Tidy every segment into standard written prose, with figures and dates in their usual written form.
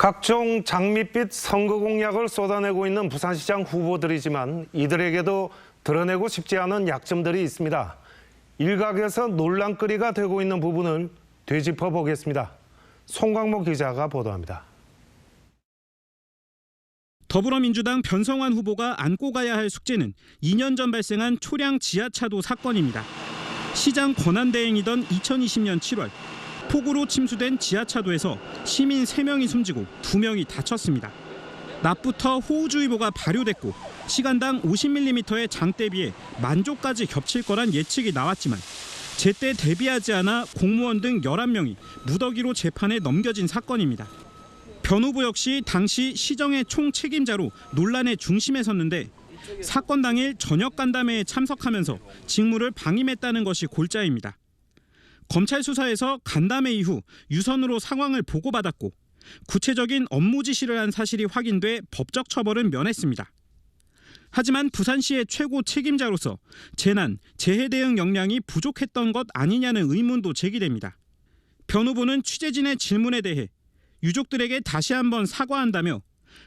각종 장밋빛 선거 공약을 쏟아내고 있는 부산시장 후보들이지만 이들에게도 드러내고 싶지 않은 약점들이 있습니다. 일각에서 논란거리가 되고 있는 부분을 되짚어 보겠습니다. 송광목 기자가 보도합니다. 더불어민주당 변성환 후보가 안고 가야 할 숙제는 2년 전 발생한 초량 지하차도 사건입니다. 시장 권한대행이던 2020년 7월 폭우로 침수된 지하차도에서 시민 3명이 숨지고 2명이 다쳤습니다. 낮부터 호우주의보가 발효됐고 시간당 50mm의 장대비에 만조까지 겹칠 거란 예측이 나왔지만 제때 대비하지 않아 공무원 등 11명이 무더기로 재판에 넘겨진 사건입니다. 변 후보 역시 당시 시정의 총책임자로 논란의 중심에 섰는데 사건 당일 저녁 간담회에 참석하면서 직무를 방임했다는 것이 골자입니다. 검찰 수사에서 간담회 이후 유선으로 상황을 보고받았고 구체적인 업무 지시를 한 사실이 확인돼 법적 처벌은 면했습니다. 하지만 부산시의 최고 책임자로서 재난, 재해 대응 역량이 부족했던 것 아니냐는 의문도 제기됩니다. 변 후보는 취재진의 질문에 대해 유족들에게 다시 한번 사과한다며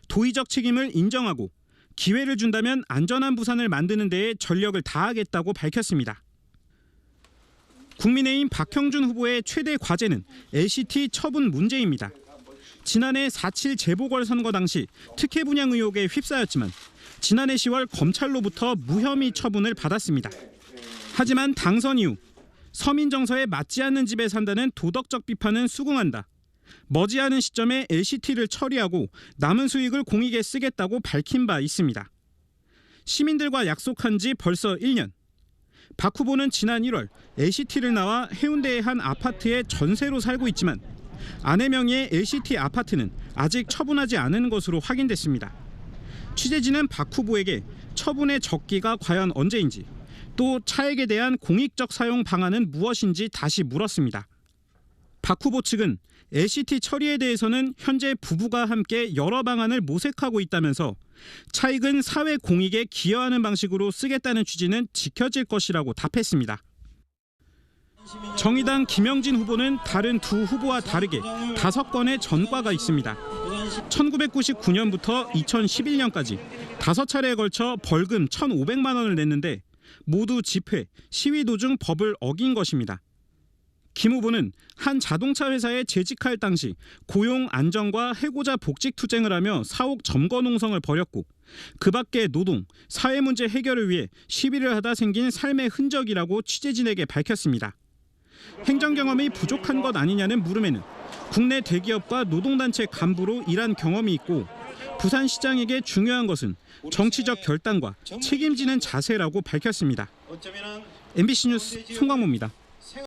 도의적 책임을 인정하고 기회를 준다면 안전한 부산을 만드는 데에 전력을 다하겠다고 밝혔습니다. 국민의힘 박형준 후보의 최대 과제는 LCT 처분 문제입니다. 지난해 4.7 재보궐선거 당시 특혜 분양 의혹에 휩싸였지만 지난해 10월 검찰로부터 무혐의 처분을 받았습니다. 하지만 당선 이후 서민 정서에 맞지 않는 집에 산다는 도덕적 비판은 수긍한다. 머지않은 시점에 LCT를 처리하고 남은 수익을 공익에 쓰겠다고 밝힌 바 있습니다. 시민들과 약속한 지 벌써 1년. 박 후보는 지난 1월 LCT를 나와 해운대의 한 아파트에 전세로 살고 있지만 아내 명의의 LCT 아파트는 아직 처분하지 않은 것으로 확인됐습니다. 취재진은 박 후보에게 처분의 적기가 과연 언제인지 또 차액에 대한 공익적 사용 방안은 무엇인지 다시 물었습니다. 박 후보 측은 LCT 처리에 대해서는 현재 부부가 함께 여러 방안을 모색하고 있다면서 차익은 사회 공익에 기여하는 방식으로 쓰겠다는 취지는 지켜질 것이라고 답했습니다. 정의당 김영진 후보는 다른 두 후보와 다르게 5건의 전과가 있습니다. 1999년부터 2011년까지 5차례에 걸쳐 벌금 1,500만 원을 냈는데 모두 집회, 시위 도중 법을 어긴 것입니다. 김 후보는 한 자동차 회사에 재직할 당시 고용 안정과 해고자 복직 투쟁을 하며 사옥 점거 농성을 벌였고 그 밖에 노동, 사회 문제 해결을 위해 시위를 하다 생긴 삶의 흔적이라고 취재진에게 밝혔습니다. 행정 경험이 부족한 것 아니냐는 물음에는 국내 대기업과 노동단체 간부로 일한 경험이 있고 부산시장에게 중요한 것은 정치적 결단과 책임지는 자세라고 밝혔습니다. MBC 뉴스 송광모입니다.